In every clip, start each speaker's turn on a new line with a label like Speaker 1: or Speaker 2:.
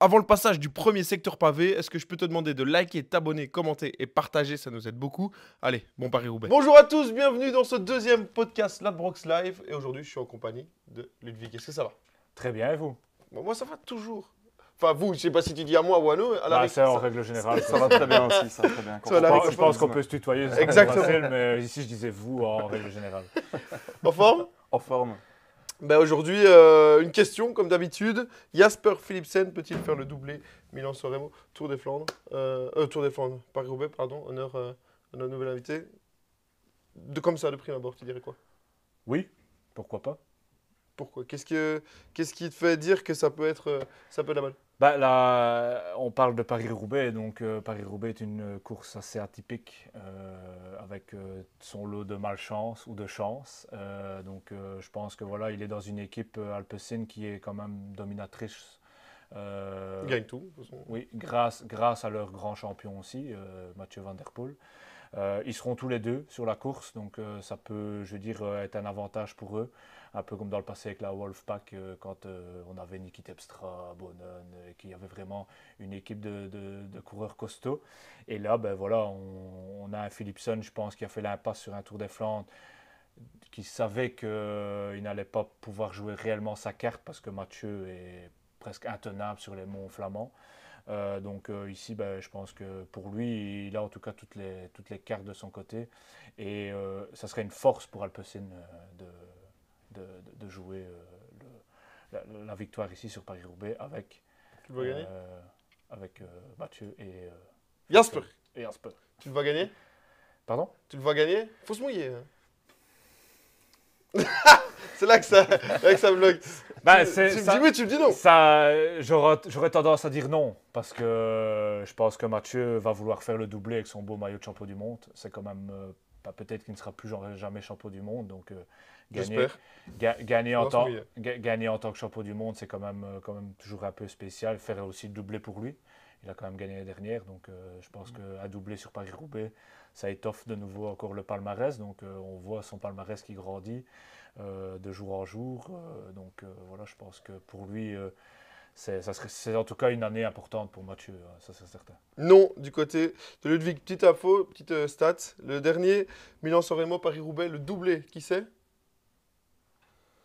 Speaker 1: Avant le passage du premier secteur pavé, est-ce que je peux te demander de liker, t'abonner, commenter et partager? Ça nous aide beaucoup. Allez, bon Paris-Roubaix. Bonjour à tous, bienvenue dans ce deuxième podcast Ladbrokes Live. Et aujourd'hui, je suis en compagnie de Ludwig. Est-ce que ça va?
Speaker 2: Très bien, et vous?
Speaker 1: Bon, moi, ça va toujours. Enfin, vous, je sais pas si tu dis à moi ou à nous. À la
Speaker 2: C'est en règle générale.
Speaker 3: Ça va très bien aussi, ça va très bien.
Speaker 1: Ça va,
Speaker 2: Je pense qu'on peut se tutoyer, c'est
Speaker 1: Exactement.
Speaker 2: facile, mais ici je disais vous en règle générale.
Speaker 1: En forme?
Speaker 3: En forme.
Speaker 1: Ben aujourd'hui, une question comme d'habitude. Jasper Philipsen peut-il faire le doublé Milan-San Remo, Tour des Flandres, Paris-Roubaix, pardon, honneur à notre nouvel invité. Comme ça, de prime abord, tu dirais quoi?
Speaker 2: Oui, pourquoi pas?
Speaker 1: Pourquoi? Qu'est-ce qui te fait dire que ça peut être la balle?
Speaker 2: Là, on parle de Paris-Roubaix, donc Paris-Roubaix est une course assez atypique, avec son lot de malchance ou de chance. Je pense que voilà, il est dans une équipe Alpecin qui est quand même dominatrice.
Speaker 1: Il gagne tout, de toute façon.
Speaker 2: Oui, grâce à leur grand champion aussi, Mathieu Van Der Poel. Ils seront tous les deux sur la course, donc ça peut, je veux dire, être un avantage pour eux. Un peu comme dans le passé avec la Wolfpack, quand on avait Niki Terpstra, Bonnen, et qu'il y avait vraiment une équipe de coureurs costauds. Et là, ben voilà, on a un Philipsen, je pense, qui a fait l'impasse sur un Tour des Flandres, qui savait qu'il n'allait pas pouvoir jouer réellement sa carte parce que Mathieu est presque intenable sur les monts flamands. Ici, je pense que pour lui, il a en tout cas toutes les cartes de son côté. Et ça serait une force pour Alpecin de jouer la victoire ici sur Paris-Roubaix avec,
Speaker 1: Tu le vois gagner?
Speaker 2: avec Mathieu et
Speaker 1: Jasper,
Speaker 2: Jasper.
Speaker 1: tu le vois gagner?
Speaker 2: Pardon?
Speaker 1: Tu le vois gagner? Faut se mouiller. C'est là que ça bloque. Tu me dis oui, tu me dis non.
Speaker 2: J'aurais tendance à dire non, parce que je pense que Mathieu va vouloir faire le doublé avec son beau maillot de champion du monde. C'est quand même, peut-être qu'il ne sera plus jamais champion du monde, donc gagner en tant que champion du monde, c'est quand même toujours un peu spécial. Faire aussi le doublé pour lui. Il a quand même gagné l'année dernière, donc je pense qu'un doublé sur Paris-Roubaix, ça étoffe de nouveau encore le palmarès. Donc on voit son palmarès qui grandit de jour en jour. Voilà, je pense que pour lui, c'est en tout cas une année importante pour Mathieu, ça c'est certain.
Speaker 1: Non, du côté de Ludwig. Petite info, petite stat. Le dernier, Milan-San Remo, Paris-Roubaix, le doublé, qui c'est?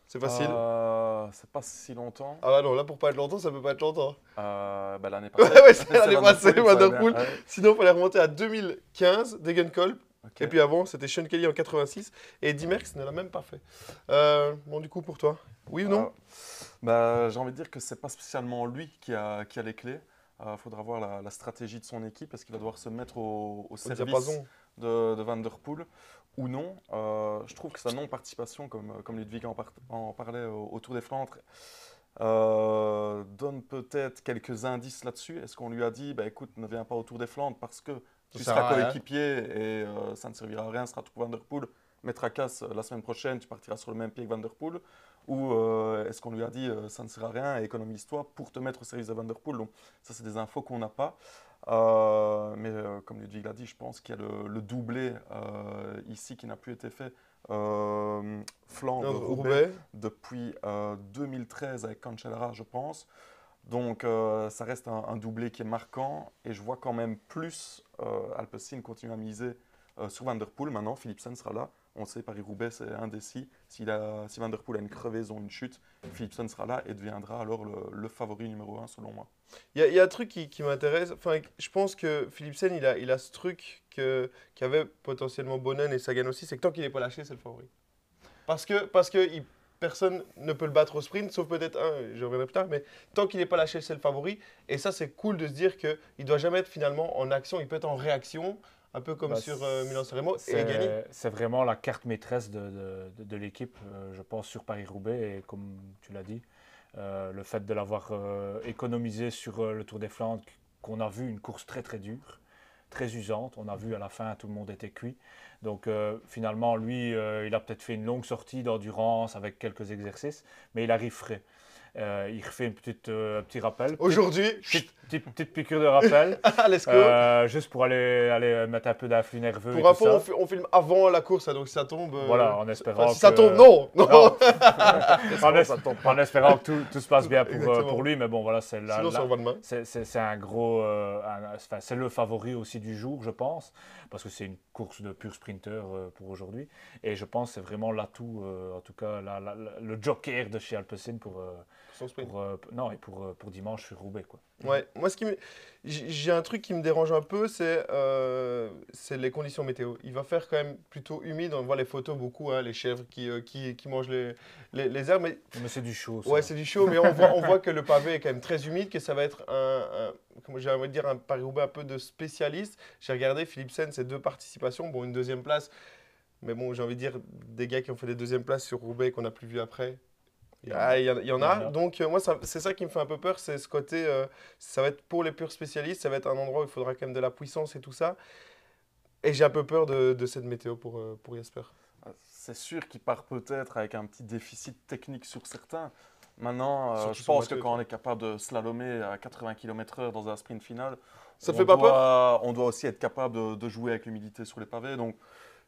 Speaker 1: C'est facile.
Speaker 3: C'est pas si longtemps.
Speaker 1: Ah bah non, là pour pas être longtemps, ça peut pas être longtemps.
Speaker 3: L'année passée.
Speaker 1: Ouais, c'est l'année passée, Van Der Poel.
Speaker 3: Ouais.
Speaker 1: Sinon, il fallait remonter à 2015, Degenkolb.
Speaker 3: Ok.
Speaker 1: Et puis avant, c'était Sean Kelly en 86. Et Eddy Merckx ne l'a même pas fait. Bon, du coup, pour toi, oui ou non?
Speaker 3: J'ai envie de dire que c'est pas spécialement lui qui a les clés. Il faudra voir la stratégie de son équipe. Est-ce qu'il va devoir se mettre au service
Speaker 1: diapason.
Speaker 3: de Van Der Poel ou non? Je trouve que sa non-participation, comme Ludwig en parlait au Tour des Flandres, donne peut-être quelques indices là-dessus. Est-ce qu'on lui a dit, écoute, ne viens pas au Tour des Flandres parce que tu
Speaker 1: sert à
Speaker 3: seras
Speaker 1: rien.
Speaker 3: coéquipier et ça ne servira à rien, ce sera tout Van Der Poel, mettra casse la semaine prochaine, tu partiras sur le même pied que Van Der Poel? Ou est-ce qu'on lui a dit ça ne sert à rien, économise-toi pour te mettre au service de Van Der Poel? Donc ça, c'est des infos qu'on n'a pas. Comme Ludwig l'a dit, je pense qu'il y a le doublé ici qui n'a plus été fait. Flandre-Roubaix depuis 2013 avec Cancellara, je pense. Donc ça reste un doublé qui est marquant et je vois quand même plus Alpecin continuer à miser sur Van Der Poel. Maintenant, Philipsen sera là. On sait, Paris-Roubaix, c'est indécis. Si Van Der Poel a une crevaison, une chute, Philipsen sera là et deviendra alors le favori numéro 1 selon moi.
Speaker 1: Il y a un truc qui m'intéresse. Enfin, je pense que Philipsen, il a ce truc qu'avait potentiellement Bonnen et Sagan aussi, c'est que tant qu'il n'est pas lâché, c'est le favori. Parce que personne ne peut le battre au sprint, sauf peut-être un, je reviendrai plus tard, mais tant qu'il n'est pas lâché, c'est le favori. Et ça, c'est cool de se dire qu'il ne doit jamais être finalement en action, il peut être en réaction, un peu comme sur Milan-San Remo, et gagner.
Speaker 2: C'est vraiment la carte maîtresse de l'équipe, je pense, sur Paris-Roubaix. Et comme tu l'as dit, le fait de l'avoir économisé sur le Tour des Flandres, qu'on a vu une course très très dure, très usante. On a vu à la fin, tout le monde était cuit. Donc finalement, lui, il a peut-être fait une longue sortie d'endurance avec quelques exercices, mais il arrive frais. Il refait un petit rappel.
Speaker 1: Aujourd'hui,
Speaker 2: petite piqûre de rappel.
Speaker 1: Let's go.
Speaker 2: Juste pour aller mettre un peu d'influx nerveux.
Speaker 1: Pour info, on filme avant la course, hein, donc si ça tombe.
Speaker 2: Voilà, en espérant
Speaker 1: si ça tombe, non.
Speaker 2: En espérant que tout se passe bien
Speaker 1: Exactement.
Speaker 2: pour lui, mais bon, voilà,
Speaker 1: Sinon, ça envoie demain.
Speaker 2: c'est un gros. C'est le favori aussi du jour, je pense, parce que c'est une course de pur sprinter pour aujourd'hui. Et je pense que c'est vraiment l'atout, en tout cas, le joker de chez Alpecin pour dimanche sur Roubaix, quoi.
Speaker 1: Ouais, moi j'ai un truc qui me dérange un peu, c'est les conditions météo. Il va faire quand même plutôt humide, on voit les photos beaucoup, hein, les chèvres qui mangent les herbes.
Speaker 2: Mais c'est du chaud.
Speaker 1: Ouais, c'est du chaud, mais on voit que le pavé est quand même très humide, que ça va être comment j'ai envie de dire, un Paris-Roubaix un peu de spécialiste. J'ai regardé Philipsen, ses 2 participations, bon, une 2e place, mais bon, j'ai envie de dire, des gars qui ont fait des 2e places sur Roubaix qu'on n'a plus vu après. Il y en a. Donc, moi, c'est ça qui me fait un peu peur, c'est ce côté, ça va être pour les purs spécialistes, ça va être un endroit où il faudra quand même de la puissance et tout ça. Et j'ai un peu peur de cette météo pour Jasper.
Speaker 3: C'est sûr qu'il part peut-être avec un petit déficit technique sur certains. Maintenant,
Speaker 1: Surtout
Speaker 3: je
Speaker 1: sur
Speaker 3: pense que
Speaker 1: Mathieu,
Speaker 3: quand on est capable de slalomer à 80 km/h dans un sprint final,
Speaker 1: Ça te fait pas peur?
Speaker 3: on doit aussi être capable de jouer avec l'humidité sur les pavés. Donc,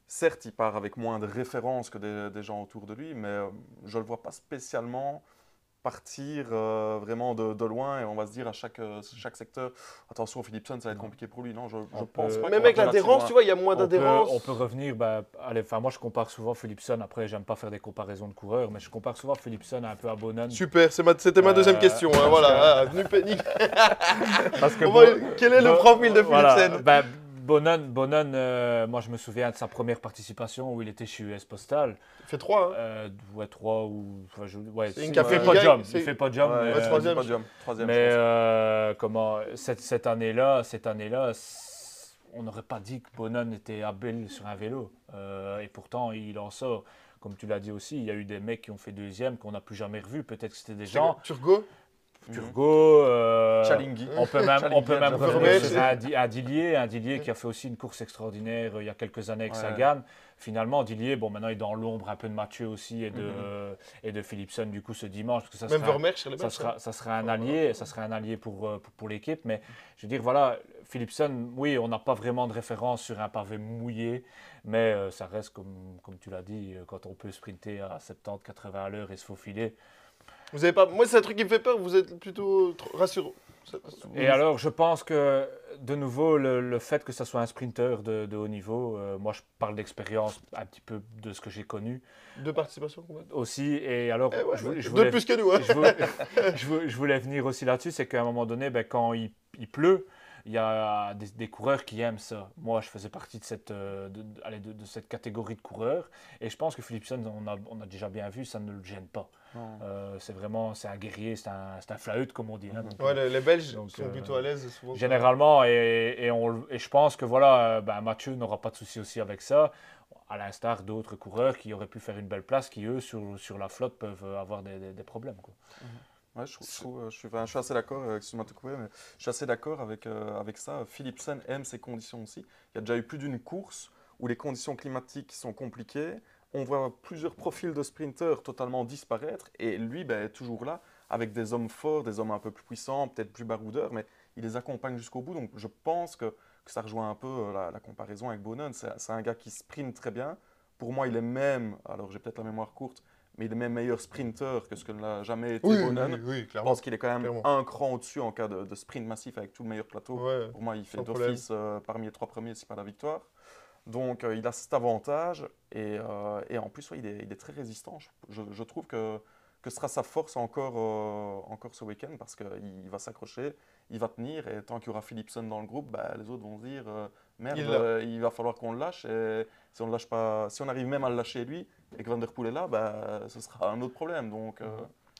Speaker 3: certes, il part avec moins de références que des gens autour de lui, mais je ne le vois pas spécialement partir vraiment de loin et on va se dire à chaque secteur, attention Philipsen, ça va être compliqué pour lui. Non, je pense pas.
Speaker 1: Même avec l'adhérence, tu vois, il y a moins d'adhérence.
Speaker 2: On peut revenir, moi je compare souvent Philipsen, après j'aime pas faire des comparaisons de coureurs, mais je compare souvent Philipsen un peu à Boonen.
Speaker 1: Super, c'était ma 2e question, hein, voilà.
Speaker 2: Parce que
Speaker 1: quel est le profil de Philipsen?
Speaker 2: Boonen, moi je me souviens de sa première participation où il était chez US Postal.
Speaker 1: Il fait 3, hein.
Speaker 2: Ouais, 3 ou...
Speaker 1: il
Speaker 2: fait podium. Il fait podium.
Speaker 3: Ouais,
Speaker 1: troisième.
Speaker 3: Troisième,
Speaker 2: comment, cette année-là, on n'aurait pas dit que Boonen était habile sur un vélo. Et pourtant, il en sort. Comme tu l'as dit aussi, il y a eu des mecs qui ont fait 2e qu'on n'a plus jamais revus. Peut-être que c'était des gens... Turgot,
Speaker 3: Chalinghi.
Speaker 2: on peut même revenir sur un Dillier qui a fait aussi une course extraordinaire il y a quelques années avec Sagan. Finalement, Dillier, bon, maintenant il est dans l'ombre un peu de Mathieu aussi et de Philipsen du coup ce dimanche. Parce que ça serait un allié pour l'équipe. Mais je veux dire, voilà, Philipsen, oui, on n'a pas vraiment de référence sur un pavé mouillé, mais ça reste, comme tu l'as dit, quand on peut sprinter à 70-80 à l'heure et se faufiler.
Speaker 1: Vous avez pas... Moi, c'est un truc qui me fait peur, vous êtes plutôt rassurant.
Speaker 2: Et alors, je pense que, de nouveau, le fait que ça soit un sprinter de haut niveau, moi, je parle d'expérience, un petit peu de ce que j'ai connu.
Speaker 1: 2 participations, combien?
Speaker 2: Aussi, et alors...
Speaker 1: Deux plus que nous, hein.
Speaker 2: Je voulais venir aussi là-dessus, c'est qu'à un moment donné, quand il pleut, il y a des coureurs qui aiment ça. Moi, je faisais partie de cette catégorie de coureurs. Et je pense que Philipsen, on a déjà bien vu, ça ne le gêne pas. C'est un guerrier, c'est un flahut, comme on dit. Hein,
Speaker 1: donc, les Belges sont plutôt à l'aise. Souvent,
Speaker 2: généralement, et je pense que voilà, Mathieu n'aura pas de souci aussi avec ça, à l'instar d'autres coureurs qui auraient pu faire une belle place, qui eux, sur la flotte, peuvent avoir des problèmes, quoi.
Speaker 3: Ouais, je suis assez d'accord, excuse-moi de te couper, mais je suis assez d'accord avec ça. Philipsen aime ces conditions aussi. Il y a déjà eu plus d'une course où les conditions climatiques sont compliquées. On voit plusieurs profils de sprinteurs totalement disparaître et lui est toujours là avec des hommes forts, des hommes un peu plus puissants, peut-être plus baroudeurs, mais il les accompagne jusqu'au bout. Donc je pense que ça rejoint un peu la comparaison avec Boonen. C'est un gars qui sprint très bien. Pour moi, il est même, alors j'ai peut-être la mémoire courte, mais il est même meilleur sprinter que ce que n'a jamais été Boonen.
Speaker 1: Oui,
Speaker 3: je pense qu'il est quand même un cran au-dessus en cas de sprint massif avec tout le meilleur plateau.
Speaker 1: Ouais,
Speaker 3: pour moi, il fait d'office parmi les 3 premiers, si pas la victoire. Donc, il a cet avantage et en plus, il est très résistant. Je trouve que ce sera sa force encore ce week-end parce qu'il va s'accrocher, il va tenir et tant qu'il y aura Philipsen dans le groupe, les autres vont se dire merde, il va falloir qu'on le lâche et si on le lâche pas, si on arrive même à le lâcher lui et que Van Der Poel est là, ce sera un autre problème. Donc,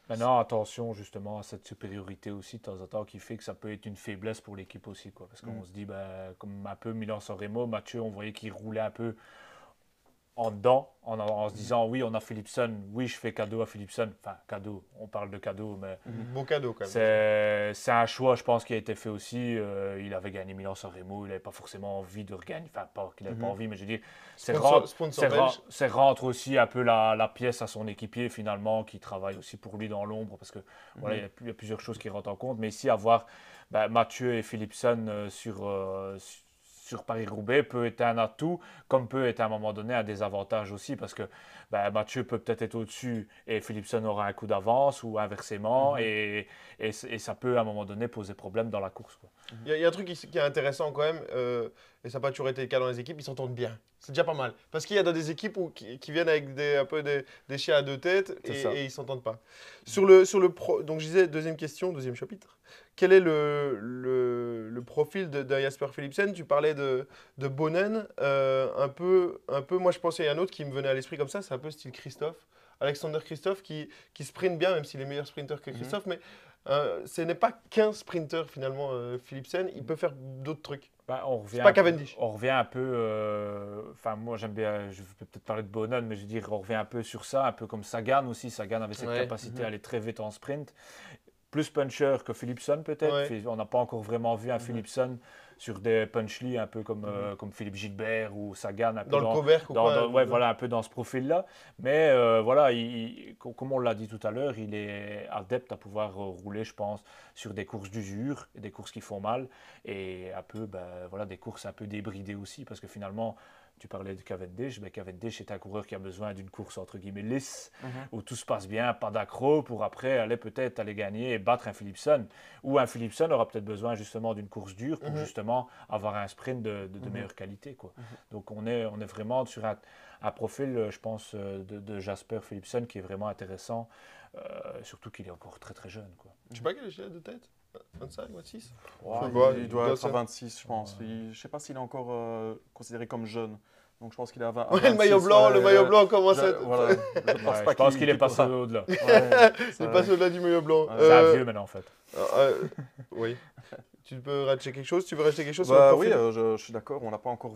Speaker 2: maintenant, attention justement à cette supériorité aussi de temps en temps qui fait que ça peut être une faiblesse pour l'équipe aussi, quoi. Parce qu'on se dit, comme un peu Milan-San Remo, Mathieu, on voyait qu'il roulait un peu en dedans, en se disant oui, on a Philipsen, oui, je fais cadeau à Philipsen. Enfin, cadeau, on parle de cadeau, mais
Speaker 1: beau cadeau quand même.
Speaker 2: C'est un choix, je pense, qui a été fait aussi. Il avait gagné Milan-San Remo, il n'avait pas forcément envie de regagner, enfin, pas qu'il n'avait pas envie, mais je veux dire, c'est rentre aussi un peu la pièce à son équipier finalement, qui travaille aussi pour lui dans l'ombre, parce que voilà, il y a plusieurs choses qui rentrent en compte, mais ici, avoir Mathieu et Philipsen sur Paris-Roubaix peut être un atout, comme peut être à un moment donné un désavantage aussi, parce que Mathieu peut peut-être être au-dessus et Philipsen aura un coup d'avance ou inversement, et ça peut à un moment donné poser problème dans la course, quoi.
Speaker 1: Il y a un truc qui est intéressant quand même, et ça n'a pas toujours été le cas dans les équipes, ils s'entendent bien. C'est déjà pas mal. Parce qu'il y a dans des équipes qui viennent avec un peu des chiens à deux têtes et ils ne s'entendent pas. Donc je disais, deuxième question, deuxième chapitre. Quel est le profil d'un Jasper Philipsen? Tu parlais de Bonen, un peu, moi je pensais à un autre qui me venait à l'esprit comme ça, c'est un peu style Christophe. Alexander Christophe qui sprint bien, même s'il est meilleur sprinter que Christophe, mais ce n'est pas qu'un sprinter finalement, Philipsen, il peut faire d'autres trucs. C'est pas Cavendish.
Speaker 2: On revient un peu, enfin moi j'aime bien, je vais peut-être parler de Bonen, mais je veux dire, on revient un peu sur ça, un peu comme Sagan aussi. Sagan avait cette capacité à aller très vite en sprint. Plus puncher que Philipsen peut-être.
Speaker 1: Ouais.
Speaker 2: On n'a pas encore vraiment vu un Philipsen sur des punchly un peu comme Philippe Gilbert ou Sagan. Un peu
Speaker 1: Dans le Coberc ou quoi.
Speaker 2: ouais, voilà, un peu dans ce profil-là. Mais voilà, comme on l'a dit tout à l'heure, il est adepte à pouvoir rouler, je pense, sur des courses d'usure, des courses qui font mal, et un peu, voilà, des courses un peu débridées aussi, parce que finalement, tu parlais de Cavendish, Cavendish est un coureur qui a besoin d'une course entre guillemets lisse, où tout se passe bien, pas d'accro, pour après aller gagner et battre un Philipsen. Ou un Philipsen aura peut-être besoin justement d'une course dure pour justement avoir un sprint de meilleure qualité, quoi. Donc on est vraiment sur un profil, je pense, de Jasper Philipsen qui est vraiment intéressant, surtout qu'il est encore très très jeune, quoi.
Speaker 1: Je sais pas quel âge il a de tête. 25, 26?
Speaker 3: Il doit être à 26, je pense. Je ne sais pas s'il est encore considéré comme jeune. Donc je pense qu'il est à 20.
Speaker 1: Ouais, le maillot blanc commence à être.
Speaker 3: Voilà,
Speaker 2: Je pense qu'il est passé au-delà.
Speaker 1: C'est passé au-delà du maillot blanc.
Speaker 2: C'est un vieux maintenant en fait.
Speaker 1: Oui. Tu peux rajouter quelque chose? Tu veux rajouter quelque chose sur
Speaker 3: Bah
Speaker 1: le
Speaker 3: oui,
Speaker 1: profil?
Speaker 3: je suis d'accord. On n'a pas encore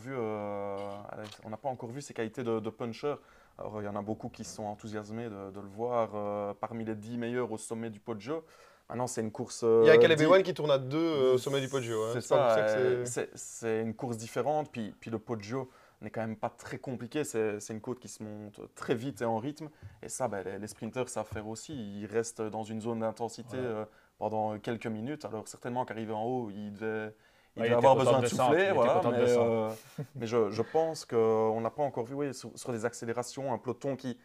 Speaker 3: vu ses qualités de puncher. Alors, il y en a beaucoup qui sont enthousiasmés de le voir parmi les 10 meilleurs au sommet du Poggio. Maintenant, c'est une course.
Speaker 1: Il y a Caleb Ewan qui tourne à 2 au sommet du Poggio. Hein.
Speaker 3: C'est
Speaker 1: pas pour
Speaker 3: ça.
Speaker 1: que c'est-
Speaker 3: C'est une course différente. Puis le Poggio n'est quand même pas très compliqué. C'est une côte qui se monte très vite et en rythme. Et ça, les sprinters savent faire aussi. Ils restent dans une zone d'intensité pendant quelques minutes. Alors, certainement qu'arrivé en haut, il devait avoir besoin de souffler. Voilà, mais je pense qu'on n'a pas encore vu sur des accélérations un peloton qui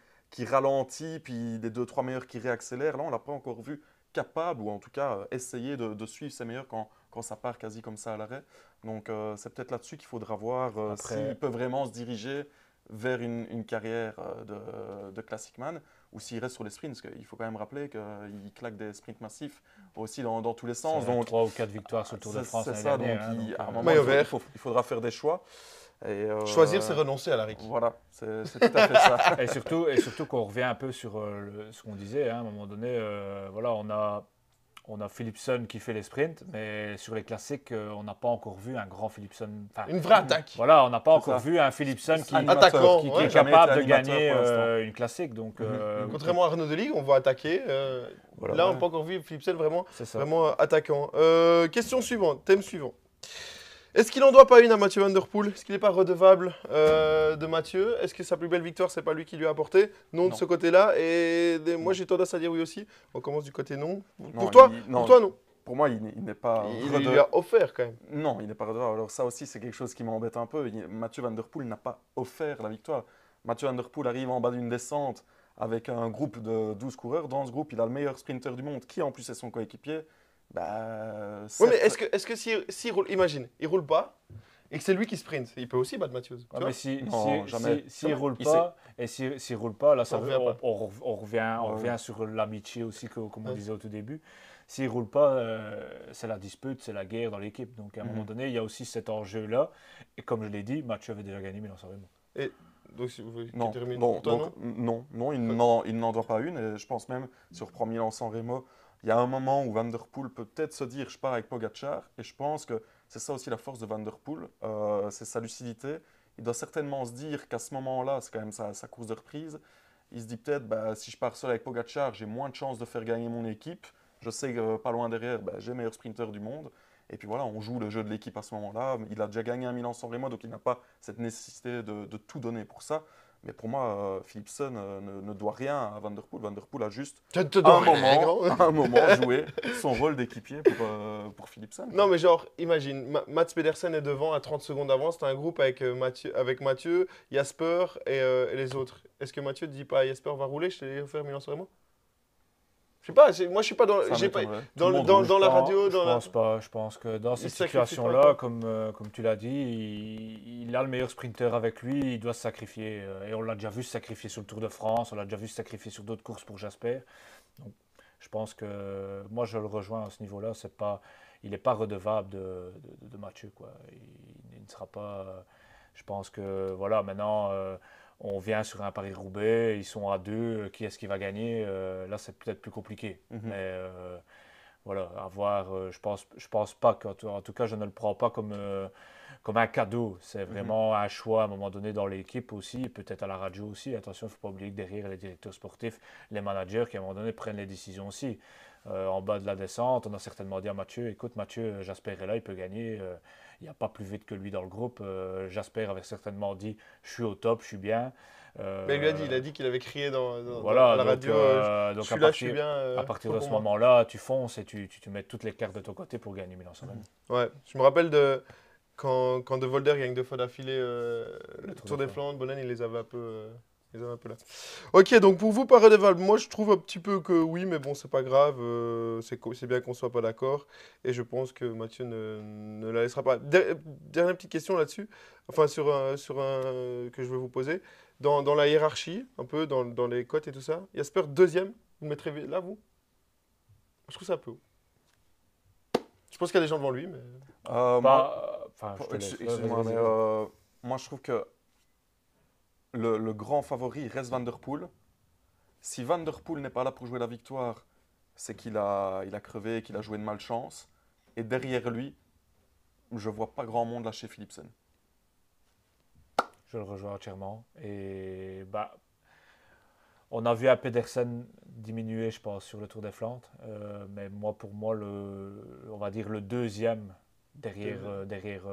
Speaker 3: ralentit, puis des 2-3 meilleurs qui réaccélèrent. Là, on ne l'a pas encore vu capable, ou en tout cas essayer de suivre ses meilleurs quand ça part quasi comme ça à l'arrêt. Donc c'est peut-être là-dessus qu'il faudra voir s'il peut vraiment se diriger vers une carrière de Classic Man, ou s'il reste sur les sprints, parce qu'il faut quand même rappeler qu'il claque des sprints massifs aussi dans tous les sens.
Speaker 2: Donc 3 ou 4 victoires sur le Tour de France.
Speaker 3: C'est ça,
Speaker 2: dernière,
Speaker 3: donc à un moment,
Speaker 1: Maillot vert.
Speaker 3: il faudra faire des choix. Et,
Speaker 1: Choisir, c'est renoncer à la RIC.
Speaker 3: Voilà, c'est tout à fait ça.
Speaker 2: Et surtout qu'on revient un peu sur ce qu'on disait, hein, à un moment donné, voilà, on a Philipsen qui fait les sprints, mais sur les classiques, on n'a pas encore vu un grand Philipsen.
Speaker 1: Une vraie attaque.
Speaker 2: Voilà, on n'a pas encore vu un Philipsen qui est capable de gagner une classique. Donc,
Speaker 1: contrairement à Arnaud Delis, on va attaquer. Là, on n'a pas encore vu Philipsen vraiment attaquant. Question suivante, thème suivant. Est-ce qu'il n'en doit pas une à Mathieu Van Der Poel? Est-ce qu'il n'est pas redevable de Mathieu? Est-ce que sa plus belle victoire, c'est pas lui qui lui a apporté? Non, de ce côté-là. Et moi, j'ai tendance à dire oui aussi. On commence du côté non. Pour toi, non.
Speaker 3: Pour moi, il n'est pas
Speaker 1: redevable. Il lui a offert quand même.
Speaker 3: Non, il n'est pas redevable. Alors ça aussi, c'est quelque chose qui m'embête un peu. Mathieu Van Der Poel n'a pas offert la victoire. Mathieu Van Der Poel arrive en bas d'une descente avec un groupe de 12 coureurs. Dans ce groupe, il a le meilleur sprinter du monde, qui en plus est son coéquipier.
Speaker 1: Oui, mais est-ce que s'il roule, imagine, il roule pas et que c'est lui qui sprint, il peut aussi battre Matthews.
Speaker 2: Mais s'il roule pas, et s'il roule pas, là, on revient sur l'amitié aussi, comme on disait au tout début. S'il roule pas, c'est la dispute, c'est la guerre dans l'équipe. Donc à un moment donné, il y a aussi cet enjeu-là. Et comme je l'ai dit, Mathieu avait déjà gagné Milan-San Remo.
Speaker 1: Et donc, si vous
Speaker 3: non, il n'en doit pas une. Et je pense même, si on reprend Milan-San Remo, il y a un moment où Van Der Poel peut peut-être se dire « je pars avec Pogacar » et je pense que c'est ça aussi la force de Van Der Poel, c'est sa lucidité. Il doit certainement se dire qu'à ce moment-là, c'est quand même sa course de reprise, il se dit peut-être si je pars seul avec Pogacar, j'ai moins de chances de faire gagner mon équipe. Je sais que pas loin derrière, j'ai le meilleur sprinter du monde. Et puis voilà, on joue le jeu de l'équipe à ce moment-là. Il a déjà gagné un Milan-San Remo, donc il n'a pas cette nécessité de tout donner pour ça. Mais pour moi, Philipsen ne doit rien à Van Der Poel. Van Der Poel a juste
Speaker 1: À
Speaker 3: un moment joué son rôle d'équipier pour Philipsen.
Speaker 1: Non, mais genre, imagine, Mats Pedersen est devant à 30 secondes d'avance. Tu as un groupe avec Mathieu, Jasper et les autres. Est-ce que Mathieu ne dit pas à Jasper, va rouler, je t'ai offert Milan Sanremo? Je sais pas, moi je suis pas dans.
Speaker 3: Ça
Speaker 1: J'ai pas,
Speaker 3: m'étonnerait.
Speaker 1: dans,
Speaker 3: Tout le monde
Speaker 1: dans,
Speaker 3: roule.
Speaker 1: dans la radio.
Speaker 2: Je pense pas. Je pense que dans cette
Speaker 1: sacrifie pas,
Speaker 2: situation-là,
Speaker 1: quoi.
Speaker 2: comme tu l'as dit, il a le meilleur sprinter avec lui, il doit se sacrifier. Et on l'a déjà vu se sacrifier sur le Tour de France, on l'a déjà vu se sacrifier sur d'autres courses pour Jasper. Donc, je pense que moi je le rejoins à ce niveau-là. Il n'est pas redevable de Mathieu, quoi. Il ne sera pas. Je pense que voilà, maintenant. On vient sur un Paris-Roubaix, ils sont à 2, qui est-ce qui va gagner? Là, c'est peut-être plus compliqué. Mais voilà, à voir. Je pense pas en tout cas, je ne le prends pas comme un cadeau. C'est vraiment un choix à un moment donné dans l'équipe aussi, peut-être à la radio aussi. Attention, il ne faut pas oublier que derrière les directeurs sportifs, les managers qui à un moment donné prennent les décisions aussi. En bas de la descente, on a certainement dit à Mathieu, écoute Mathieu, Jasper est là, il peut gagner. Il n'y a pas plus vite que lui dans le groupe. Jasper avait certainement dit, je suis au top, je suis bien.
Speaker 1: Mais il a dit qu'il avait crié
Speaker 2: voilà,
Speaker 1: à la radio,
Speaker 2: donc
Speaker 1: je suis là, je suis bien.
Speaker 2: à partir de
Speaker 1: pour
Speaker 2: ce
Speaker 1: moi.
Speaker 2: moment-là, tu fonces et tu mets toutes les cartes de ton côté pour gagner Milan-San Remo.
Speaker 1: Ouais, je me rappelle quand De Volder gagne 2 fois d'affilée le Tour des Flandres, Bonnel, il les avait un peu. Là. Ok, donc pour vous, pas redevable. Moi, je trouve un petit peu que oui, mais bon, c'est pas grave. C'est bien qu'on soit pas d'accord. Et je pense que Mathieu ne la laissera pas. Dernière petite question là-dessus. Enfin, sur un que je vais vous poser. Dans la hiérarchie, un peu, dans les cotes et tout ça, Jasper, deuxième. Vous le mettrez là, vous? Je trouve ça un peu haut. Je pense qu'il y a des gens devant lui, mais.
Speaker 3: Excuse-moi, mais moi, je trouve que le grand favori reste Van Der Poel. Si Van Der Poel n'est pas là pour jouer la victoire, c'est qu'il a crevé, qu'il a joué de malchance. Et derrière lui, je ne vois pas grand monde lâcher Philipsen.
Speaker 2: Je le rejoins entièrement. Et on a vu un Pedersen diminuer, je pense, sur le Tour des Flandres. Mais pour moi, on va dire le deuxième derrière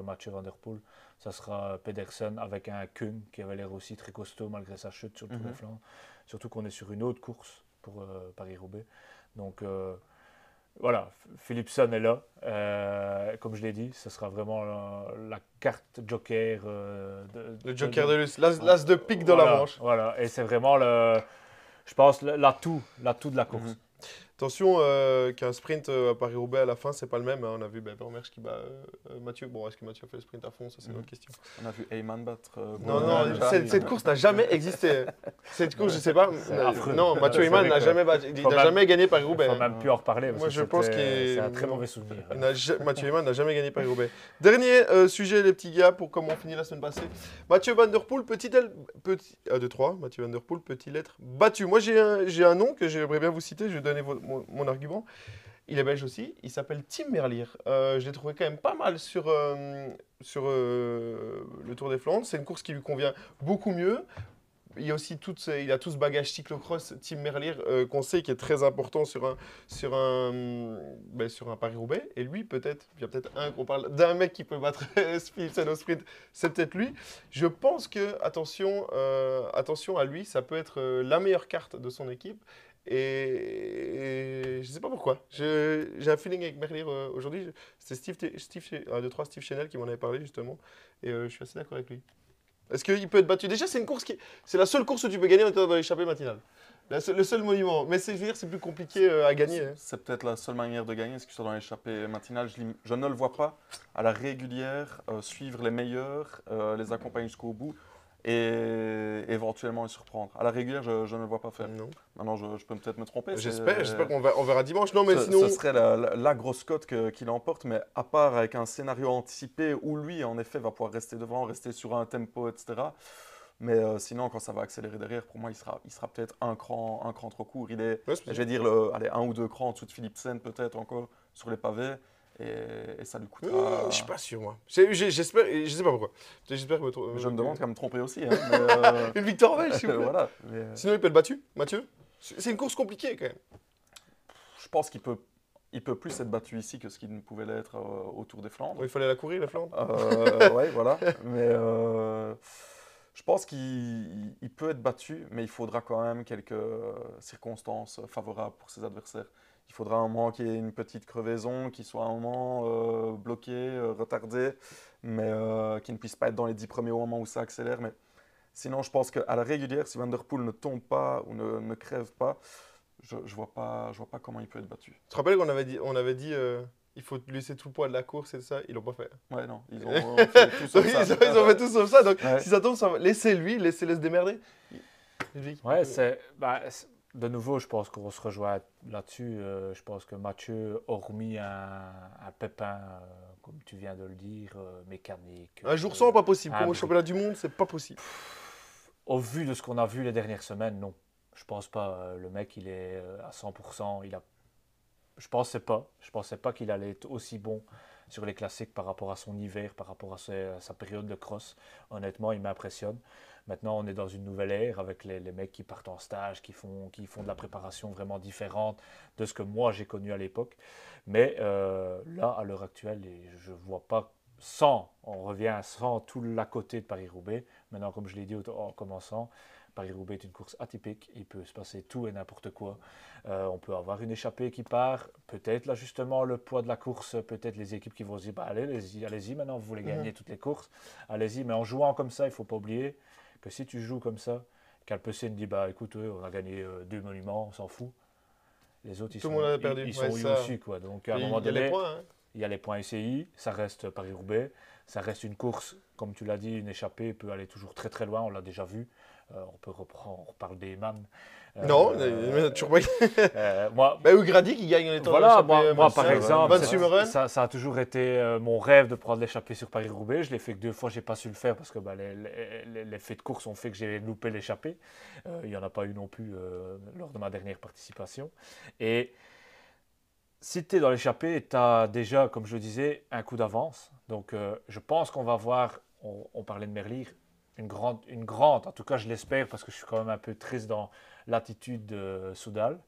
Speaker 2: Mathieu Van Der Poel, ça sera Pedersen avec un Kuhn qui avait l'air aussi très costaud malgré sa chute sur le Tour des Flandres. Surtout qu'on est sur une autre course pour Paris-Roubaix. Donc voilà, Philipsen est là. Comme je l'ai dit, ce sera vraiment la carte joker.
Speaker 1: Le joker de l'as de pique dans la manche.
Speaker 2: Voilà, et c'est vraiment, je pense, l'atout de la course.
Speaker 1: Attention qu'un sprint à Paris-Roubaix à la fin, c'est pas le même. Hein. On a vu Vermeersch qui bat Mathieu. Bon, est-ce que Mathieu a fait le sprint à fond? Ça, c'est une autre question.
Speaker 3: On a vu Heyman battre.
Speaker 1: Non, cette course n'a jamais existé. Cette course, je sais pas. Non, Mathieu Heyman n'a jamais battu. Il n'a jamais gagné Paris-Roubaix.
Speaker 2: Il ne faut même plus en reparler.
Speaker 1: Moi, je pense
Speaker 2: c'est un très mauvais souvenir.
Speaker 1: Mathieu Heyman n'a jamais gagné Paris-Roubaix. Dernier sujet, les petits gars, pour comment on finit la semaine passée. Mathieu Van Der Poel, Mathieu Van Der Poel, petit lettre battu. Moi, j'ai un nom que j'aimerais bien vous citer. Je vais donner mon argument. Il est belge aussi, il s'appelle Tim Merlier. Je l'ai trouvé quand même pas mal sur le Tour des Flandres. C'est une course qui lui convient beaucoup mieux. Il y a aussi tout ce bagage cyclocross, Tim Merlier, qu'on sait qui est très important sur un Paris-Roubaix. Et lui, peut-être, il y a peut-être qu'on parle d'un mec qui peut battre Philipsen au sprint, c'est peut-être lui. Je pense que, attention à lui, ça peut être la meilleure carte de son équipe. Et je ne sais pas pourquoi. J'ai un feeling avec Merlier aujourd'hui. C'est Steve Chenel qui m'en avait parlé justement. Et je suis assez d'accord avec lui. Est-ce qu'il peut être battu? Déjà, c'est la seule course où tu peux gagner en étant dans l'échappée matinale. Le seul monument. Mais c'est plus compliqué à gagner.
Speaker 3: C'est peut-être la seule manière de gagner, ce que ce soit dans l'échappée matinale. Je ne le vois pas à la régulière suivre les meilleurs, les accompagner jusqu'au bout. Et éventuellement les surprendre. À la régulière, je ne le vois pas faire.
Speaker 1: Non.
Speaker 3: Maintenant, je peux peut-être me tromper.
Speaker 1: J'espère qu'on verra dimanche. Non, mais sinon...
Speaker 3: Ce serait la grosse cote qu'il emporte, mais à part avec un scénario anticipé où lui, en effet, va pouvoir rester devant, rester sur un tempo, etc. Mais sinon, quand ça va accélérer derrière, pour moi, il sera peut-être un cran trop court. Il est, je vais dire, un ou deux crans en dessous de Philipsen, peut-être encore, sur les pavés. Et ça lui coûtera.
Speaker 1: Je ne suis pas sûr, moi. J'espère, je ne sais pas pourquoi. J'espère que
Speaker 3: je me demande qu'à me tromper aussi. Hein,
Speaker 1: une victoire belge, s'il vous plaît.
Speaker 3: Voilà,
Speaker 1: sinon, il peut être battu, Mathieu. C'est une course compliquée, quand même.
Speaker 3: Je pense qu'il peut plus être battu ici que ce qu'il ne pouvait l'être au Tour des Flandres.
Speaker 1: Il fallait la courir, la Flandre.
Speaker 3: Oui, voilà. Mais Je pense qu'il peut être battu, mais il faudra quand même quelques circonstances favorables pour ses adversaires. Il faudra un moment qu'il y ait une petite crevaison, qu'il soit un moment bloqué, retardé, mais qu'il ne puisse pas être dans les 10 premiers au moment où ça accélère. Mais sinon, je pense qu'à la régulière, si Van Der Poel ne tombe pas ou ne crève pas, je ne vois pas comment il peut être battu.
Speaker 1: Tu te rappelles qu'on avait dit il faut laisser tout le poids de la course et ça, ils l'ont pas fait.
Speaker 3: Ouais, non, ils ont fait tout sauf ça.
Speaker 1: Ils ont fait tout sauf ça, donc
Speaker 3: Ouais.
Speaker 1: si ça tombe, laissez-lui, laissez-le se démerder.
Speaker 2: Ouais, de nouveau, je pense qu'on se rejoint là-dessus. Je pense que Mathieu, hormis un pépin, comme tu viens de le dire, mécanique.
Speaker 1: Un jour sans, pas possible.
Speaker 2: un
Speaker 1: Comme au
Speaker 2: bruit.
Speaker 1: championnat du monde, c'est pas possible.
Speaker 2: Au vu de ce qu'on a vu les dernières semaines, non. Je pense pas. Le mec, il est à 100%. Je pensais pas qu'il allait être aussi bon sur les classiques par rapport à son hiver, par rapport à sa période de cross. Honnêtement, il m'impressionne. Maintenant, on est dans une nouvelle ère avec les mecs qui partent en stage, qui font de la préparation vraiment différente de ce que moi j'ai connu à l'époque. Mais là, à l'heure actuelle, je ne vois pas on revient sans tout l'à côté de Paris-Roubaix. Maintenant, comme je l'ai dit en commençant, Paris-Roubaix est une course atypique, il peut se passer tout et n'importe quoi. On peut avoir une échappée qui part, peut-être là justement le poids de la course, peut-être les équipes qui vont se dire bah, allez-y maintenant, vous voulez gagner toutes les courses, allez-y, mais en jouant comme ça, il ne faut pas oublier que si tu joues comme ça, qu'Alpecin dit bah écoute, on a gagné 2 monuments, on s'en fout. Les autres,
Speaker 1: Tout le monde a perdu.
Speaker 2: Ils sont
Speaker 1: Ouais,
Speaker 2: où
Speaker 1: ça.
Speaker 2: aussi, quoi. Donc à un
Speaker 1: Il
Speaker 2: moment
Speaker 1: y a les
Speaker 2: donné,
Speaker 1: points. Hein.
Speaker 2: il y a les points SCI, ça reste Paris-Roubaix, ça reste une course, comme tu l'as dit, une échappée peut aller toujours très très loin, on l'a déjà vu. On peut reprendre, on reparle des man.
Speaker 1: Non, mais toujours pas.
Speaker 2: Moi,
Speaker 1: Bah, Ugradi qui gagne les temps
Speaker 2: voilà,
Speaker 1: d'échappée,
Speaker 2: moi
Speaker 1: machin.
Speaker 2: par exemple,
Speaker 1: Van Sumeren.
Speaker 2: ça a toujours été mon rêve de prendre l'échappée sur Paris-Roubaix. Je l'ai fait que 2 fois, je n'ai pas su le faire parce que bah, les faits de course ont fait que j'ai loupé l'échappée. Il n'y en a pas eu non plus lors de ma dernière participation. Et si tu es dans l'échappée, tu as déjà, comme je le disais, un coup d'avance. Donc je pense qu'on va voir, on parlait de Merlier, une grande, en tout cas je l'espère parce que je suis quand même un peu triste dans l'attitude de Soudal,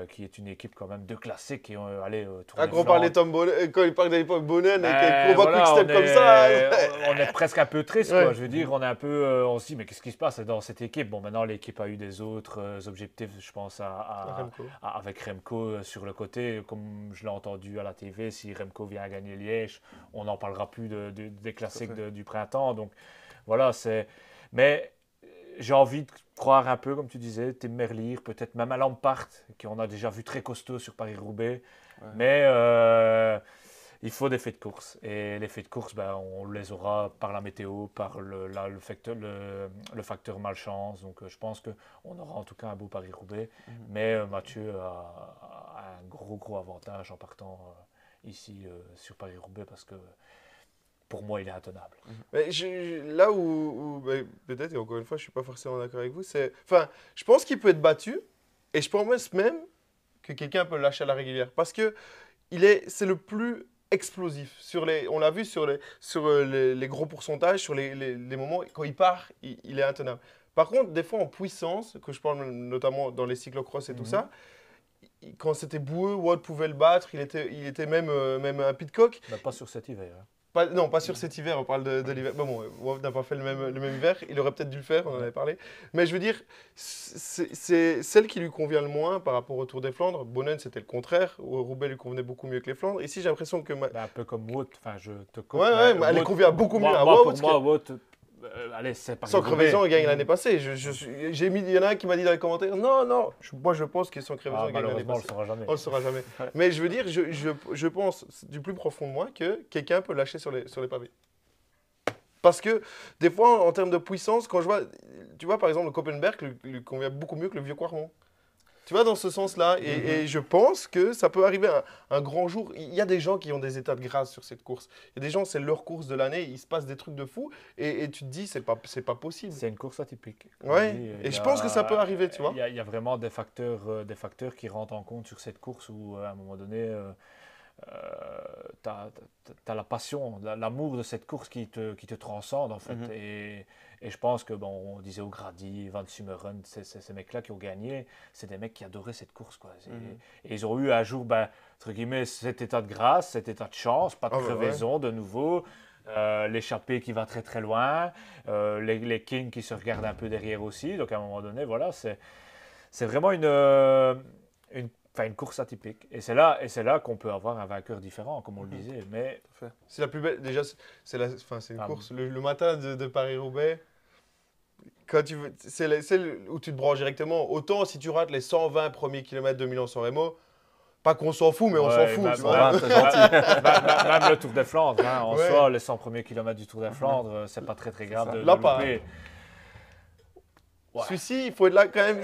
Speaker 2: qui est une équipe quand même de classiques qui ont allé tourner.
Speaker 1: Quand on parle des Tom Bonnen, quand il parle de l'époque Bonnen et
Speaker 2: Ben,
Speaker 1: qu'on va
Speaker 2: voilà,
Speaker 1: quick step comme ça.
Speaker 2: on est presque un peu triste,
Speaker 1: Ouais.
Speaker 2: quoi. Je veux dire, on est un peu, on se dit mais qu'est-ce qui se passe dans cette équipe? Bon, maintenant l'équipe a eu des autres objectifs, je pense
Speaker 1: Remco.
Speaker 2: avec Remco sur le côté, comme je l'ai entendu à la TV, si Remco vient à gagner Liège, on n'en parlera plus des classiques du printemps. Donc voilà, mais j'ai envie de croire un peu, comme tu disais, Tim Merlier, peut-être même à Lampard, qu'on a déjà vu très costaud sur Paris-Roubaix.
Speaker 3: Ouais.
Speaker 2: Mais il faut des faits de course. Et les faits de course, ben, on les aura par la météo, par le facteur malchance. Donc je pense qu'on aura en tout cas un beau Paris-Roubaix. Mais Mathieu a un gros avantage en partant ici sur Paris-Roubaix parce que pour moi, il est intenable.
Speaker 1: Mais là où peut-être, et encore une fois, je ne suis pas forcément d'accord avec vous, enfin, je pense qu'il peut être battu, et je pense même que quelqu'un peut le lâcher à la régulière, parce que c'est le plus explosif. On l'a vu sur les gros pourcentages, sur les moments, quand il part, il est intenable. Par contre, des fois en puissance, que je parle notamment dans les cyclocross et tout ça, quand c'était boueux, Wout pouvait le battre, il était même un pitcock.
Speaker 2: Mais pas sur cet hiver. Hein.
Speaker 1: Non, pas sur cet hiver, on parle de l'hiver. Bon, Wout n'a pas fait le même hiver, il aurait peut-être dû le faire, on en avait parlé. Mais je veux dire, c'est celle qui lui convient le moins par rapport au Tour des Flandres. Bonnen, c'était le contraire. Roubaix lui convenait beaucoup mieux que les Flandres. Ici, j'ai l'impression que...
Speaker 2: Ben, un peu comme Wout, enfin je te coupe.
Speaker 1: Ouais, mais elle lui convient beaucoup mieux à Wout.
Speaker 2: Pour moi, Wout, allez, c'est pas
Speaker 1: sans crevaison, il gagne l'année passée. Il y en a un qui m'a dit dans les commentaires, non, moi je pense que sans crevaison, il gagne l'année
Speaker 2: malheureusement, on
Speaker 1: passée.
Speaker 2: le saura jamais.
Speaker 1: On le saura jamais. Mais je veux dire, je pense du plus profond de moi que quelqu'un peut lâcher sur les pavés. Parce que des fois, en termes de puissance, quand je vois, tu vois par exemple le Koppenberg lui convient beaucoup mieux que le vieux Quarmont. Tu vois, dans ce sens-là, et je pense que ça peut arriver un grand jour. Il y a des gens qui ont des états de grâce sur cette course. Il y a des gens, c'est leur course de l'année, il se passe des trucs de fou, et tu te dis, c'est pas possible.
Speaker 2: C'est une course atypique.
Speaker 1: Ouais, et je pense que ça peut arriver, tu vois.
Speaker 2: Il y a vraiment des facteurs qui rentrent en compte sur cette course où, à un moment donné, tu as la passion, l'amour de cette course qui te transcende, en fait. Et je pense que, bon, on disait O'Grady, Van Sumeren, ces mecs-là qui ont gagné, c'est des mecs qui adoraient cette course, quoi. Et ils ont eu un jour, ben, entre guillemets, cet état de grâce, cet état de chance, pas de crevaison de nouveau. l'échappée qui va très très loin, les kings qui se regardent un peu derrière aussi. Donc à un moment donné, voilà, c'est vraiment une course atypique. Et c'est là qu'on peut avoir un vainqueur différent, comme on le disait. Mais
Speaker 1: C'est la plus belle. Déjà, c'est une
Speaker 2: Ah,
Speaker 1: course. Le matin de Paris-Roubaix, c'est où tu te branches directement. Autant si tu rates les 120 premiers kilomètres de Milan-San Remo, pas qu'on s'en fout, mais on s'en
Speaker 2: ouais,
Speaker 1: fout.
Speaker 2: même,
Speaker 1: Tu vois.
Speaker 3: c'est gentil.
Speaker 2: même le Tour des Flandre, hein, en
Speaker 1: Ouais.
Speaker 2: soi, les 100 premiers kilomètres du Tour des Flandre, c'est pas très très grave
Speaker 3: ça.
Speaker 2: de
Speaker 1: Là, pas.
Speaker 2: louper. Ouais.
Speaker 1: Celui-ci, il faut être là quand même.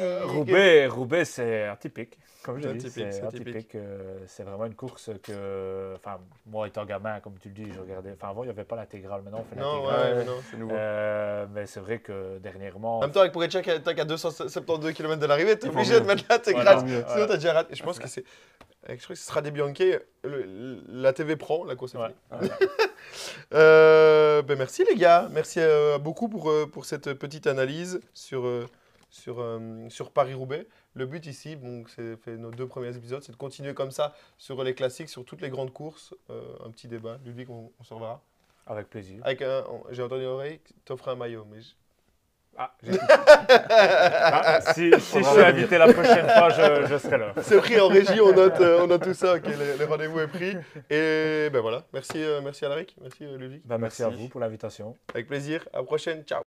Speaker 2: Roubaix, c'est atypique. Comme je
Speaker 1: C'est
Speaker 2: dis,
Speaker 1: atypique,
Speaker 2: c'est
Speaker 1: c'est atypique.
Speaker 2: atypique. C'est vraiment une course que, enfin, moi étant gamin, comme tu le dis, je regardais. Enfin, avant, il n'y avait pas l'intégrale. Maintenant, on fait
Speaker 1: Non,
Speaker 2: l'intégrale.
Speaker 1: ouais, non.
Speaker 3: C'est nouveau.
Speaker 2: Mais c'est vrai que dernièrement.
Speaker 1: En même temps, avec Pogacar, t'as qu'à 272 km de l'arrivée, t'es
Speaker 3: Il vaut
Speaker 1: obligé de
Speaker 3: mieux.
Speaker 1: mettre
Speaker 2: Voilà,
Speaker 1: l'intégrale. Sinon,
Speaker 2: voilà.
Speaker 1: t'as déjà raté. Je pense que c'est. Je crois que ce sera des Bianchi. La TV prend, la course est
Speaker 2: Ouais.
Speaker 1: finie. Ben merci les gars, merci beaucoup pour cette petite analyse sur Paris-Roubaix. Le but ici, bon, c'est fait nos 2 premiers épisodes, c'est de continuer comme ça sur les classiques, sur toutes les grandes courses. Un petit débat. Ludwig, on se reverra.
Speaker 2: Avec plaisir.
Speaker 1: J'ai entendu l'oreille, t'offres un maillot. Mais
Speaker 2: Ah, si je suis invité la prochaine fois, je serai là.
Speaker 1: c'est pris en régie, on note tout ça. Ok, le rendez-vous est pris. Et ben voilà, merci Alaric, merci Ludwig.
Speaker 2: Merci à vous pour l'invitation.
Speaker 1: Avec plaisir. À la prochaine. Ciao.